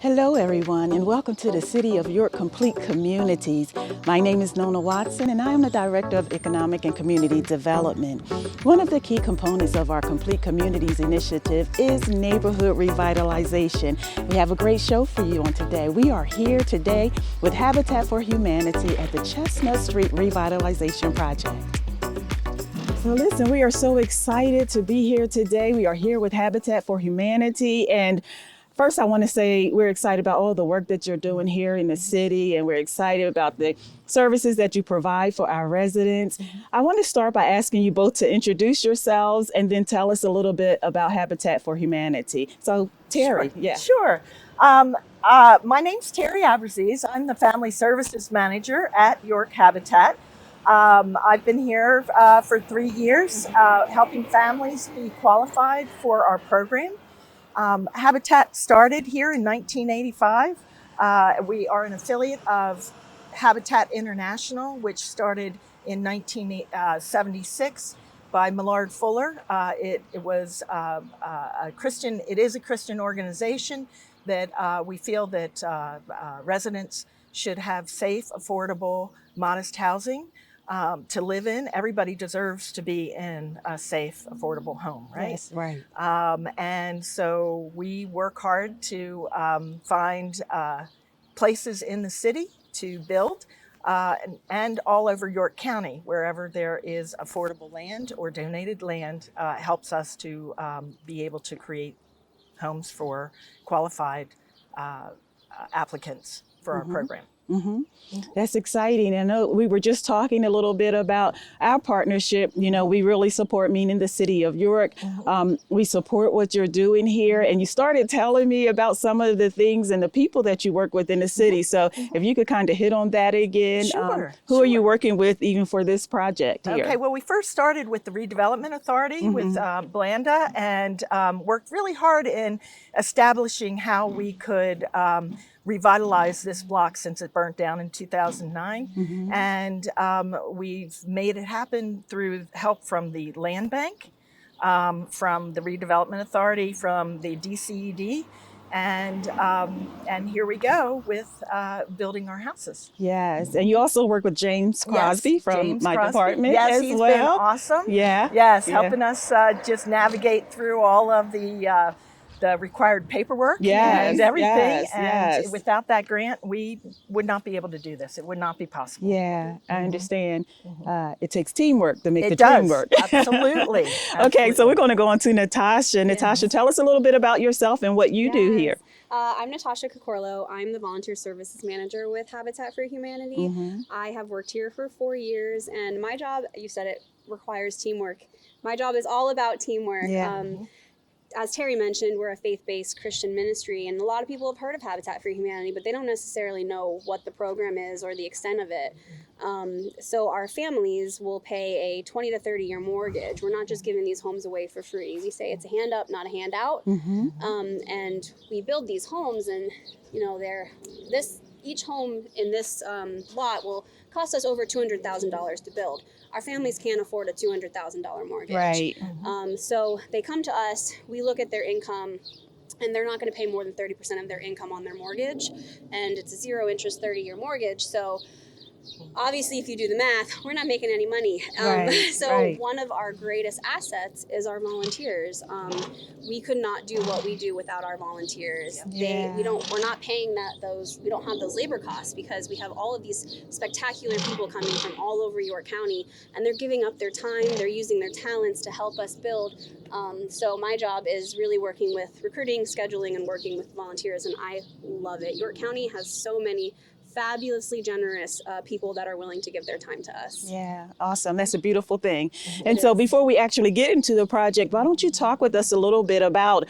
Hello, everyone, and welcome to the City of York Complete Communities. My name is Nona Watson, and I am the Director of Economic and Community Development. One of the key components of our Complete Communities initiative is neighborhood revitalization. We have a great show for you on today. We are here today with Habitat for Humanity at the Chestnut Street Revitalization Project. So listen, we are so excited to be here today. We are here with Habitat for Humanity, and first, I want to say we're excited about all the work that you're doing here in the city, and we're excited about the services that you provide for our residents. I want to start by asking you both to introduce yourselves and then tell us a little bit about Habitat for Humanity. So, Terry, Sure. yeah. Sure. My name's Terry Abraziz. I'm the Family Services Manager at York Habitat. I've been here for 3 years, helping families be qualified for our program. Habitat started here in 1985. We are an affiliate of Habitat International, which started in 1976 by Millard Fuller. It was a Christian. It is a Christian organization that we feel that residents should have safe, affordable, modest housing to live in. Everybody deserves to be in a safe, affordable home, right? Yes, right. And so we work hard to find places in the city to build and all over York County, wherever there is affordable land or donated land, helps us to be able to create homes for qualified applicants for our program. That's exciting. I know we were just talking a little bit about our partnership. You know, we really support, meaning the City of York. We support what you're doing here. And you started telling me about some of the things and the people that you work with in the city. So if you could kind of hit on that again. Sure, who are you sure. working with even for this project here? Okay, well, we first started with the Redevelopment Authority with Blanda and worked really hard in establishing how we could revitalize this block since it burnt down in 2009. And we've made it happen through help from the Land Bank, from the Redevelopment Authority, from the DCED. And here we go with building our houses. Yes. And you also work with James Crosby Yes, from James my Crosby. department Yes, as he's well. been awesome. Yeah. Yes, Yeah. helping us just navigate through all of the required paperwork Yes, and everything. yes, And yes. without that grant, we would not be able to do this. It would not be possible. Yeah, I understand. It takes teamwork to make the It dream does. work. Absolutely. Okay, so Absolutely. we're going to go on to Natasha. Natasha, tell us a little bit about yourself and what you do here. I'm Natasha Cocorlo. I'm the Volunteer Services Manager with Habitat for Humanity. I have worked here for 4 years, and my job, you said it, requires teamwork. My job is all about teamwork. Yeah. As Terry mentioned, we're a faith-based Christian ministry, and a lot of people have heard of Habitat for Humanity, but they don't necessarily know what the program is or the extent of it. So our families will pay a 20 to 30-year mortgage. We're not just giving these homes away for free. We say it's a hand up, not a handout. And we build these homes, and you know, each home in this lot will cost us over $200,000 to build. Our families can't afford a $200,000 mortgage. Right. So they come to us, we look at their income, and they're not going to pay more than 30% of their income on their mortgage. And it's a zero interest 30-year mortgage. So obviously, if you do the math, we're not making any money. One of our greatest assets is our volunteers. We could not do what we do without our volunteers. Yeah. We're not paying we don't have those labor costs because we have all of these spectacular people coming from all over York County, and they're giving up their time, they're using their talents to help us build. So my job is really working with recruiting, scheduling, and working with volunteers, and I love it. York County has so many fabulously generous people that are willing to give their time to us. Yeah, awesome. That's a beautiful thing. And so before we actually get into the project, why don't you talk with us a little bit about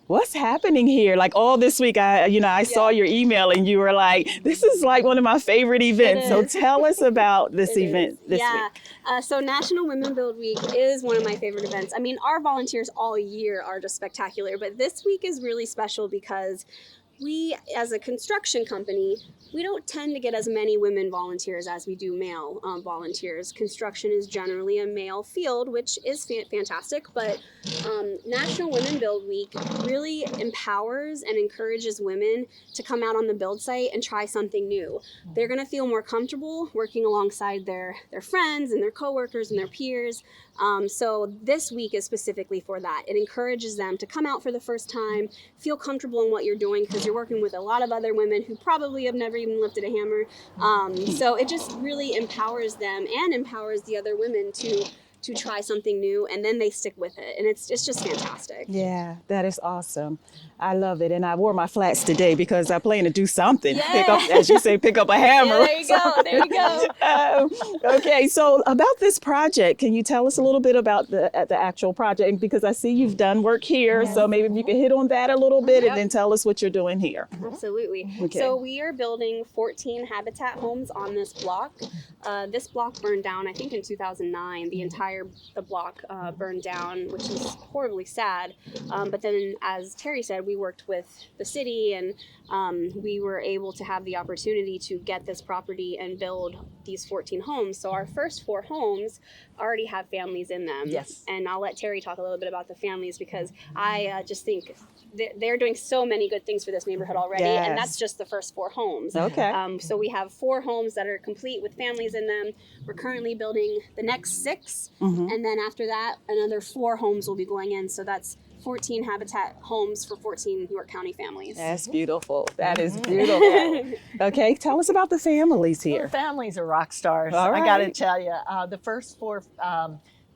what's happening here? Like all this week, I saw your email and you were like, this is like one of my favorite events. So tell us about this event this week. So National Women Build Week is one of my favorite events. I mean, our volunteers all year are just spectacular, but this week is really special because we, as a construction company, we don't tend to get as many women volunteers as we do male volunteers. Construction is generally a male field, which is fantastic, but National Women Build Week really empowers and encourages women to come out on the build site and try something new. They're going to feel more comfortable working alongside their friends and their coworkers and their peers. So this week is specifically for that. It encourages them to come out for the first time, feel comfortable in what you're doing because you're working with a lot of other women who probably have never even lifted a hammer. So it just really empowers them and empowers the other women to try something new, and then they stick with it, and it's just fantastic. Yeah, that is awesome. I love it, and I wore my flats today because I plan to do something. Yeah. Pick up, as you say, pick up a hammer. Yeah, there you go. There you go. Okay, so about this project, can you tell us a little bit about the actual project? Because I see you've done work here, so maybe if you could hit on that a little bit, and then tell us what you're doing here. Absolutely. Okay. So we are building 14 Habitat homes on this block. This block burned down, I think, in 2009. The block burned down, which is horribly sad. But then, as Terry said, we worked with the city, and we were able to have the opportunity to get this property and build these 14 homes. So our first 4 homes already have families in them. Yes. And I'll let Terry talk a little bit about the families, because I just think they're doing so many good things for this neighborhood already. Yes. And that's just the first 4 homes. Okay. So we have 4 homes that are complete with families in them. We're currently building the next 6. And then after that, another 4 homes will be going in. So that's 14 Habitat homes for 14 York County families. That's beautiful. That is beautiful. Okay, tell us about the families Well, here. the families are rock stars. All I got to right. tell you, the first 4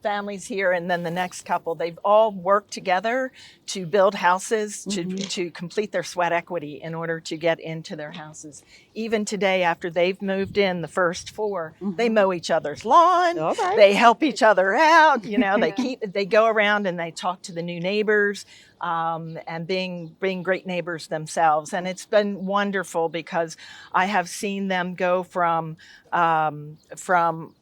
families here, and then the next couple, they've all worked together to build houses, to complete their sweat equity in order to get into their houses. Even today, after they've moved in, the first 4, they mow each other's lawn. All right. They help each other out. You know, they go around and they talk to the new neighbors. And being great neighbors themselves. And it's been wonderful because I have seen them go from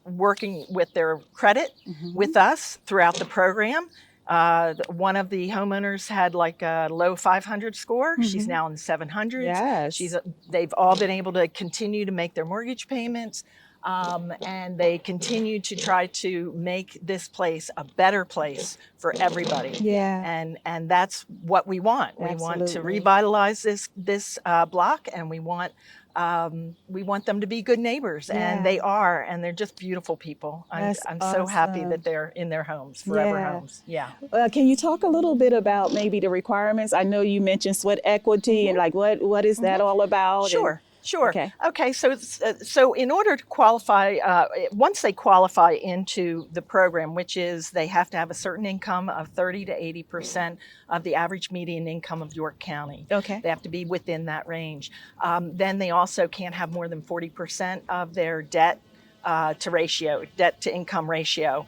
working with their credit with us throughout the program. One of the homeowners had like a low 500 score. She's now in the 700s. Yes. They've all been able to continue to make their mortgage payments. And they continue to try to make this place a better place for everybody. Yeah. And that's what we want. We want to Absolutely. revitalize this block, and we want them to be good neighbors, and they are, and they're just beautiful people. I'm so happy that they're in their homes, forever homes. Yeah. Can you talk a little bit about maybe the requirements? I know you mentioned sweat equity and like what is that all about? Sure. Sure. Okay. So in order to qualify, once they qualify into the program, which is they have to have a certain income of 30 to 80% of the average median income of York County. Okay. They have to be within that range. Then they also can't have more than 40% of their debt to income ratio.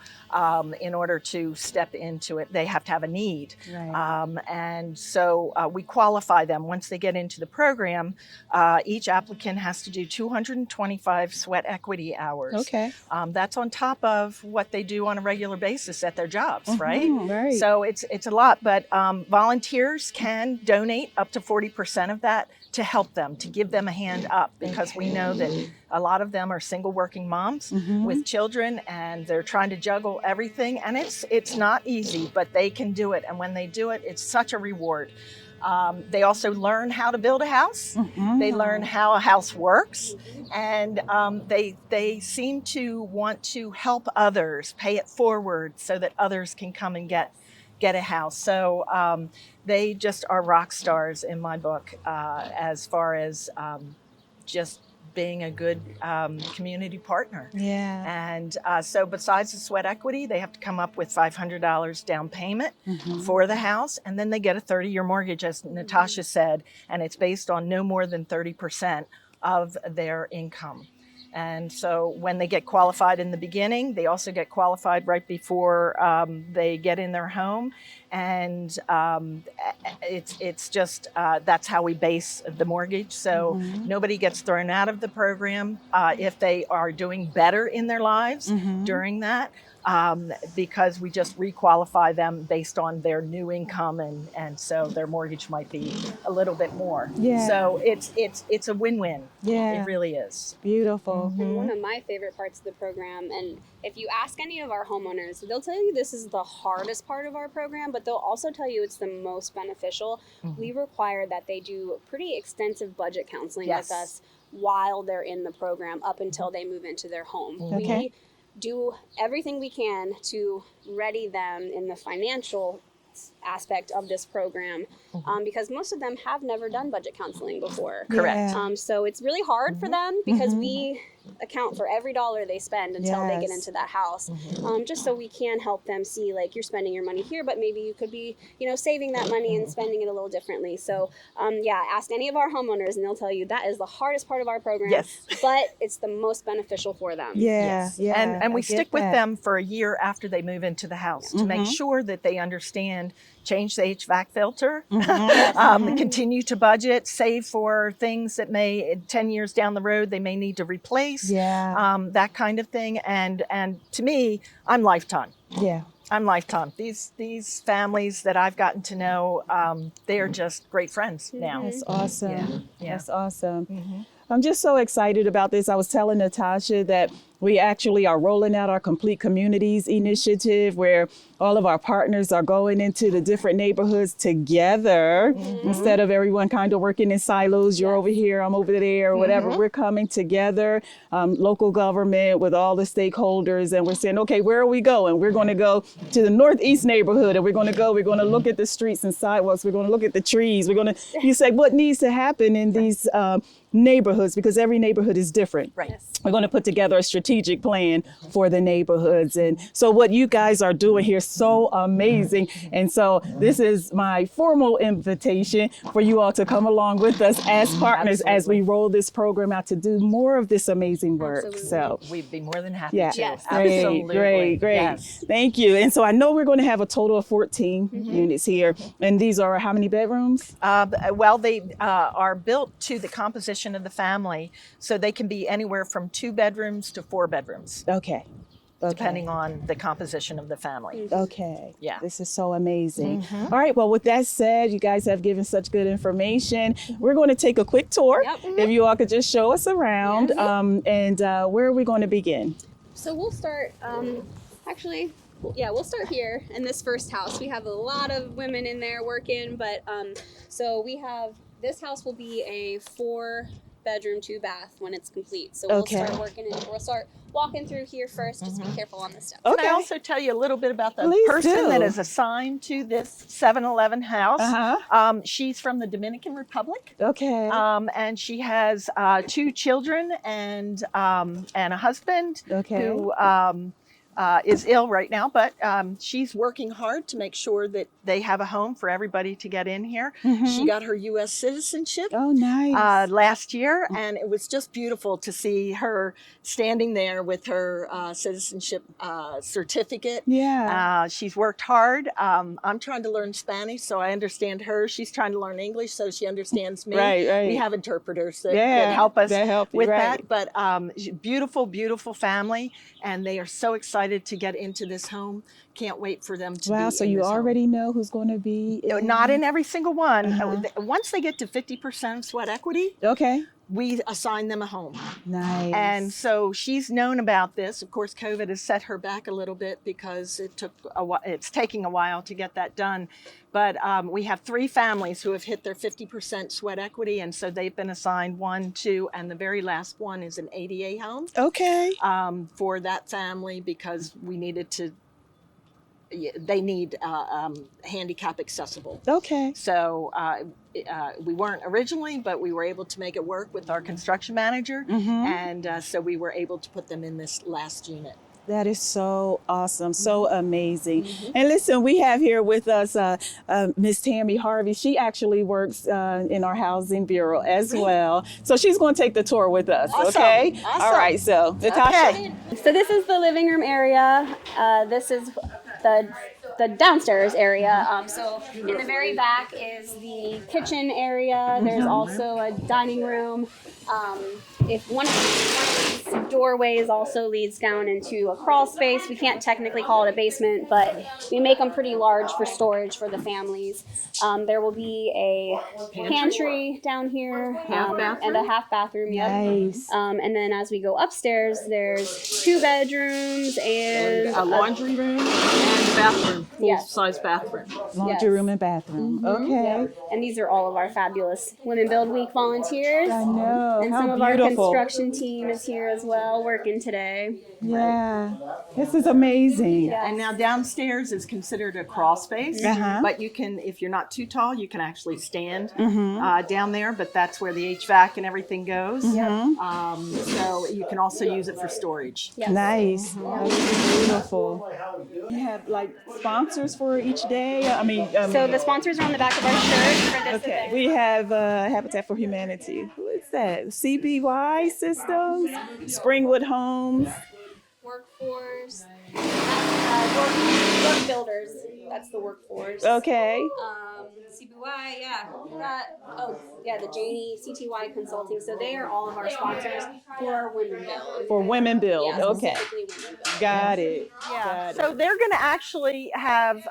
In order to step into it, they have to have a need. Right. And so we qualify them. Once they get into the program, each applicant has to do 225 sweat equity hours. Okay. That's on top of what they do on a regular basis at their jobs, right? Right. So it's a lot, but volunteers can donate up to 40% of that to help them, to give them a hand up, because we know that a lot of them are single working moms with children, and they're trying to juggle everything, and it's not easy, but they can do it. And when they do it, it's such a reward. They also learn how to build a house. They learn how a house works, and they seem to want to help others, pay it forward so that others can come and get a house. So they just are rock stars in my book, as far as just being a good community partner. Yeah. And so besides the sweat equity, they have to come up with $500 down payment for the house, and then they get a 30-year mortgage, as Natasha said, and it's based on no more than 30% of their income. And so when they get qualified in the beginning, they also get qualified right before they get in their home. And it's just, that's how we base the mortgage. So nobody gets thrown out of the program if they are doing better in their lives during that. because we just requalify them based on their new income, and so their mortgage might be a little bit more. Yeah. So it's a win-win. Yeah. It really is. Beautiful. And one of my favorite parts of the program, and if you ask any of our homeowners, they'll tell you this is the hardest part of our program, but they'll also tell you it's the most beneficial. We require that they do pretty extensive budget counseling Yes. with us while they're in the program up until they move into their home. Okay. We do everything we can to ready them in the financial aspect of this program, because most of them have never done budget counseling before. Correct. Yeah. So it's really hard for them because we account for every dollar they spend until they get Yes. into that house, just so we can help them see, like, you're spending your money here, but maybe you could be, saving that money and spending it a little differently. So ask any of our homeowners and they'll tell you that is the hardest part of our program. Yes. But it's the most beneficial for them. Yeah. Yeah. And we I get stick with that. them for a year after they move into the house to make sure that they understand, change the HVAC filter, continue to budget, save for things that may 10 years down the road they may need to replace. Yeah. That kind of thing. And to me, I'm lifetime. Yeah. I'm lifetime. These families that I've gotten to know, they are just great friends now. That's awesome. Yeah. That's awesome. I'm just so excited about this. I was telling Natasha that we actually are rolling out our Complete Communities initiative, where all of our partners are going into the different neighborhoods together instead of everyone kind of working in silos. You're over here, I'm over there, or whatever. We're coming together, local government with all the stakeholders, and we're saying, okay, where are we going? We're going to go to the northeast neighborhood, and we're going to look at the streets and sidewalks. We're going to look at the trees. You say, what needs to happen in these neighborhoods, because every neighborhood is different. Right. We're going to put together a strategic plan for the neighborhoods. And so what you guys are doing here is so amazing. And so this is my formal invitation for you all to come along with us as partners as we roll this program out to do more of this amazing work. Absolutely. So We'd be more than happy yeah, to. Yes. Absolutely. great. Yes. Thank you. And so I know we're going to have a total of 14 units here. And these are how many bedrooms? Well, they are built to the composition of the family, so they can be anywhere from 2 bedrooms to 4 bedrooms, Okay. depending on the composition of the family. Okay. Yeah. This is so amazing. All right. Well, with that said, you guys have given such good information. We're going to take a quick tour. Yep. If you all could just show us around. And where are we going to begin? So we'll start, we'll start here in this first house. We have a lot of women in there working, but so this house will be a 4-bedroom, 2-bath when it's complete. So we'll start walking through here first. Just be careful on the steps. Okay. Can I also tell you a little bit about the Please person do. that is assigned to this 7-Eleven house? Uh-huh. She's from the Dominican Republic. Okay. And she has 2 children and a husband Okay. who is ill right now, but she's working hard to make sure that they have a home for everybody to get in here. She got her U.S. citizenship Oh, nice. last year, and it was just beautiful to see her standing there with her citizenship certificate. Yeah. She's worked hard. I'm trying to learn Spanish, so I understand her. She's trying to learn English, so she understands me. Right. We have interpreters that Yeah, help us that help you, with right. that. But beautiful, beautiful family, and they are so excited to get into this home. Can't wait for them to be Wow. in So you this home. already know who's going to be Not in every single one. Once they get to 50% of sweat equity, Okay. we assign them a home. Nice. And so she's known about this. Of course, COVID has set her back a little bit because it's taking a while to get that done. But we have 3 families who have hit their 50% sweat equity, and so they've been assigned 1, 2, and the very last one is an ADA home Okay. for that family because we needed to. They need handicap accessible. Okay. So we weren't originally, but we were able to make it work with our construction manager. And so we were able to put them in this last unit. That is so awesome, so amazing. And listen, we have here with us Miss Tammy Harvey. She actually works in our housing bureau as well. So she's going to take the tour with us, Awesome. okay? Awesome. All right, so Natasha. Okay. So this is the living room area. This is the the downstairs area. So in the very back is the kitchen area. There's also a dining room. If one of these doorways also leads down into a crawl space, we can't technically call it a basement, but we make them pretty large for storage for the families. There will be a pantry down here and a half bathroom. Yep. Nice. And then as we go upstairs, there's 2 bedrooms and A laundry room and bathroom, full-size bathroom. Laundry room and bathroom. Okay. And these are all of our fabulous Women Build Week volunteers. I know. And How some of beautiful. our construction team is here as well, working today. Yeah. This is amazing. Yeah. And now downstairs is considered a crawl space, Uh-huh. but you can, if you're not too tall, you can actually stand down there. But that's where the HVAC and everything goes. So you can also use it for storage. Yes. Nice. That's beautiful. You have like sponsors for each day? I mean, So the sponsors are on the back of our shirt for this okay. event. We have Habitat for Humanity. Who is that? CBY Systems, Springwood Homes. Workforce. Work builders. That's the workforce. Okay. CBY, yeah. The Janie CTY Consulting. So they are all of our sponsors for Women Build. For Women Build. Yeah, Okay. specifically Women Build. Got it. Yeah. Got it. So they're going to actually have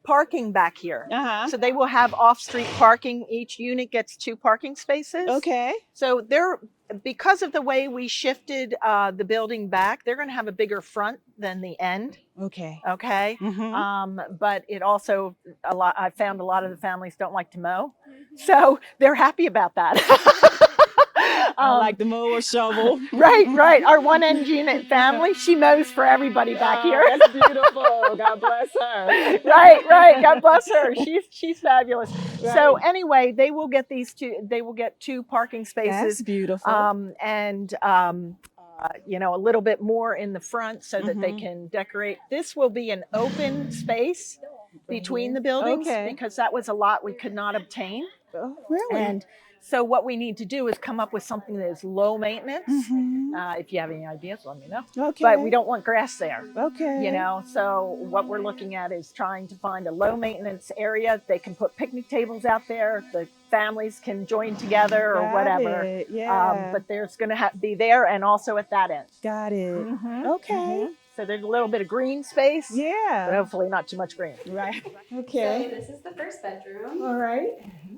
parking back here. Uh-huh. So they will have off-street parking. Each unit gets 2 parking spaces. Okay. So they're, because of the way we shifted the building back, they're going to have a bigger front than the end. Okay. Okay. But it also, I found a lot of the families don't like to mow. So they're happy about that. I like the mower shovel. Right. Our 1 unit family, she mows for everybody back here. That's beautiful. God bless her. right. God bless her. She's fabulous. Right. So anyway, they will get these 2. They will get 2 parking spaces. That's beautiful. A little bit more in the front so that they can decorate. This will be an open space between the buildings because that was a lot we could not obtain. Oh, really? And so what we need to do is come up with something that is low maintenance. If you have any ideas, let me know. Okay. But we don't want grass there. Okay. So what we're looking at is trying to find a low maintenance area. They can put picnic tables out there. The families can join together or Got whatever. it. Yeah. But there's going to be there and also at that end. Got it. Okay. So there's a little bit of green space. But Yeah. hopefully not too much green. Right. So Okay. this is the first bedroom. All right.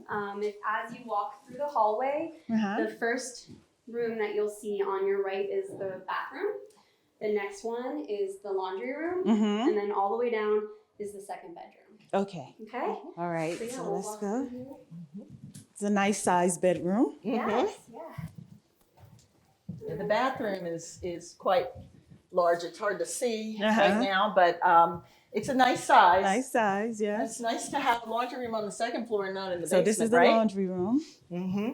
As you walk through the hallway, Uh-huh. the first room that you'll see on your right is the bathroom. The next one is the laundry room. Mm-hmm. And then all the way down is the second bedroom. Okay. Okay? All right. So yeah, So we'll let's walk go. through here. It's a nice sized bedroom. Yes, yeah. Yeah, the bathroom is quite large. It's hard to see Uh-huh. right now, but it's a nice size. Nice size, yes. It's nice to have a laundry room on the second floor and not in the So basement, this is the right? laundry room. Mm-hmm.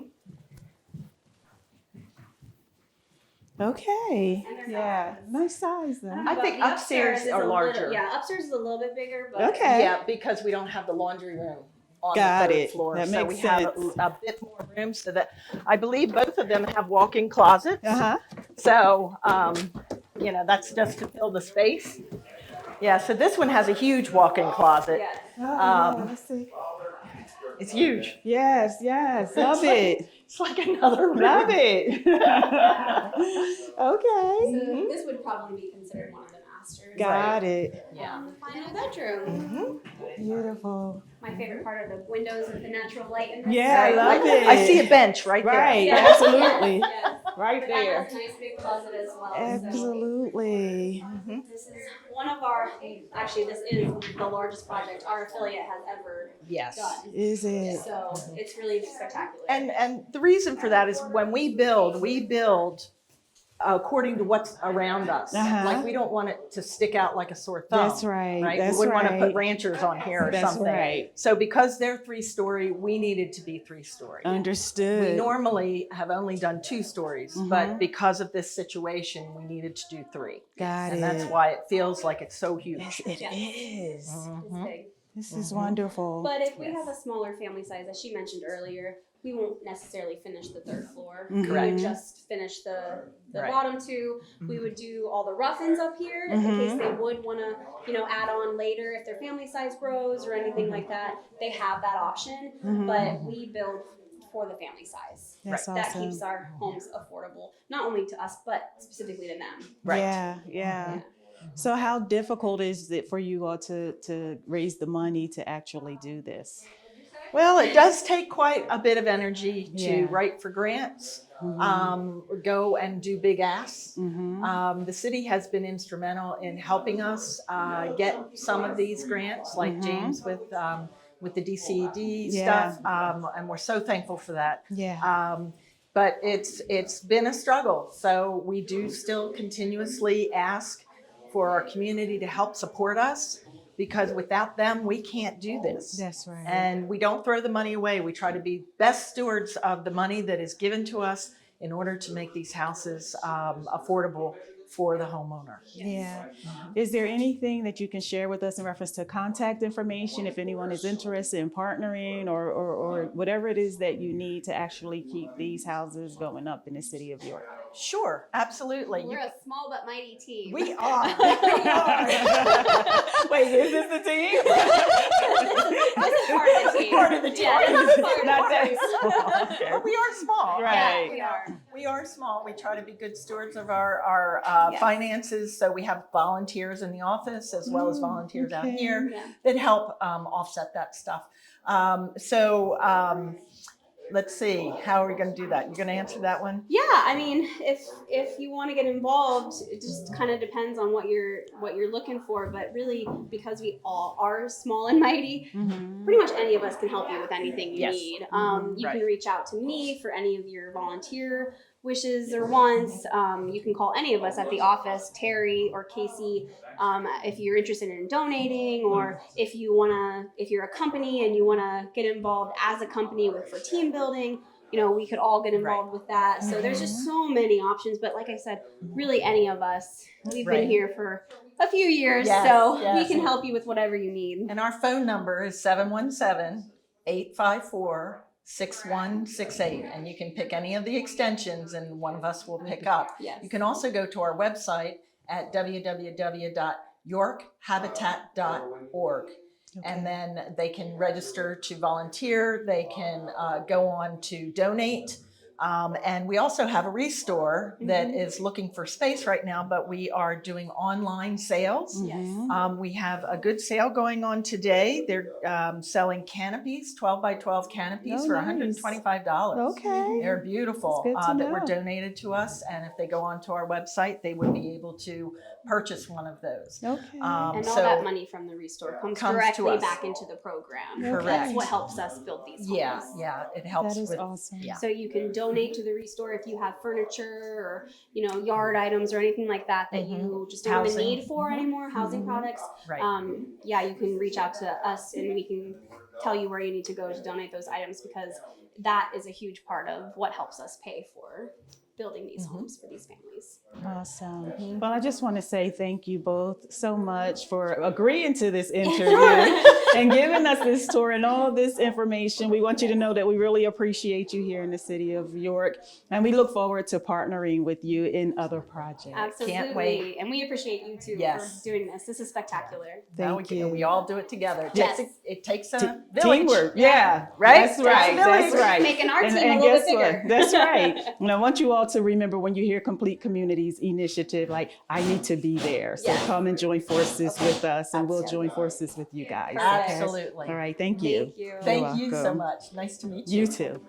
Okay. And there's Yeah. office. Nice size though. I think The upstairs is are a little- larger. upstairs is a little bit bigger, but Okay. Yeah, because we don't have the laundry room on Got the third it. floor. That so makes we have sense. a bit more room so that I believe both of them have walk-in closets. Uh-huh. So, that's just to fill the space. Yeah, so this one has a huge walk-in closet. yes. Oh, yeah, let's see. It's huge. Yes, yes. Love it. It's like another room. Love it. Okay. So this would probably be considered one of the masters. Got it. Yeah. The final bedroom. Beautiful. My favorite part of the windows is the natural light. In this. Yeah, I love it. I see a bench right there. Right. Yeah. Absolutely. Yes. Right But there. that has a nice big closet as well. Absolutely. So this is one of our, actually this is the largest project our affiliate has ever Yes. done. Is it? So it's really spectacular. And the reason for that is when we build according to what's around us. Uh-huh. Like we don't want it to stick out like a sore thumb. That's right. Right? That's We wouldn't want to right. put ranchers on here or That's something. right. So because they're 3-story, we needed to be 3-story. Understood. We normally have only done 2 stories, but because of this situation, we needed to do 3. Got And it. that's why it feels like it's so huge. Yes, it is. It's big. This is wonderful. But if we have a smaller family size, as she mentioned earlier, we won't necessarily finish the third floor. Mhm. We would just finish the Right. bottom two. We would do all the rough-ins up here in case they would want to, add on later if their family size grows or anything like that. They have that option, but we build for the family size. That's That awesome. keeps our homes affordable, not only to us, but specifically to them. Right. Yeah. So how difficult is it for you all to raise the money to actually do this? Well, it does take quite a bit of energy to Yeah. write for grants, go and do big asks. Mm-hmm. The city has been instrumental in helping us get some of these grants, like James with the DCED Yeah. stuff, and we're so thankful for that. Yeah. But it's been a struggle, so we do still continuously ask for our community to help support us, because without them, we can't do this. That's right. And we don't throw the money away. We try to be best stewards of the money that is given to us in order to make these houses affordable for the homeowner. Yeah. Is there anything that you can share with us in reference to contact information if anyone is interested in partnering or whatever it is that you need to actually keep these houses going up in the city of York? Sure, absolutely. We're a small but mighty team. We are. We are. Wait, is this the team? This is part of the team. Part of the team. Yeah, this is part Not of that the team. small. Okay. But we are small. Right. Yeah, we are. We are small. We try to be good stewards of our Yes. finances. So we have volunteers in the office as well as volunteers out okay. here Yeah. that help offset that stuff. Let's see. How are we going to do that? You're going to answer that one? Yeah, I mean, if you want to get involved, it just kind of depends on what you're looking for. But really, because we all are small and mighty, Mm-hmm. pretty much any of us can help you with anything you Yes. need. You Right. can reach out to me for any of your volunteer wishes or wants. You can call any of us at the office, Terry or Casey, if you're interested in donating, or if you're a company and you wanna get involved as a company for team building. We could all get involved with that. So there's just so many options. But like I said, really any of us. We've Right. been here for a few years, Yes, so yes. we can help you with whatever you need. And our phone number is 717-854-6168. And you can pick any of the extensions and one of us will pick up. Yes. You can also go to our website at www.yorkhabitat.org. And then they can register to volunteer. They can go on to donate. And we also have a Restore that is looking for space right now, but we are doing online sales. Yes. We have a good sale going on today. They're selling canopies, 12 by 12 canopies Oh, for nice. $125. Okay. They're beautiful That's good to that were know. donated to us. And if they go onto our website, they would be able to purchase one of those. Okay. And all so- that money from the Restore comes Comes to directly us. back into the program. Correct. That's what helps us build these homes. Yeah, it helps That is with awesome. yeah. So you can donate to the Restore if you have furniture or yard items or anything like that you just don't have a Housing. need for anymore, housing products. Right. You can reach out to us and we can tell you where you need to go to donate those items, because that is a huge part of what helps us pay for building these homes for these families. Awesome. Well, I just want to say thank you both so much for agreeing to this interview and giving us this tour and all this information. We want you to know that we really appreciate you here in the city of York, and we look forward to partnering with you in other projects. Absolutely. Can't wait. And we appreciate you too Yes. for doing this. This is spectacular. Now Thank we you. all do it together. Yes. It takes a village. Teamwork, yeah, Right? That's Takes a right. That's village. right. Making our And- team and a little guess bit what? bigger. That's right. And I want you all to remember when you hear Complete Communities Initiative, like, I need to be there. So Yes. come and join forces with us, and we'll join forces with you guys. Okay? Absolutely. All right. Thank you. Thank you. Thank you so welcome. much. Nice to meet you. You too.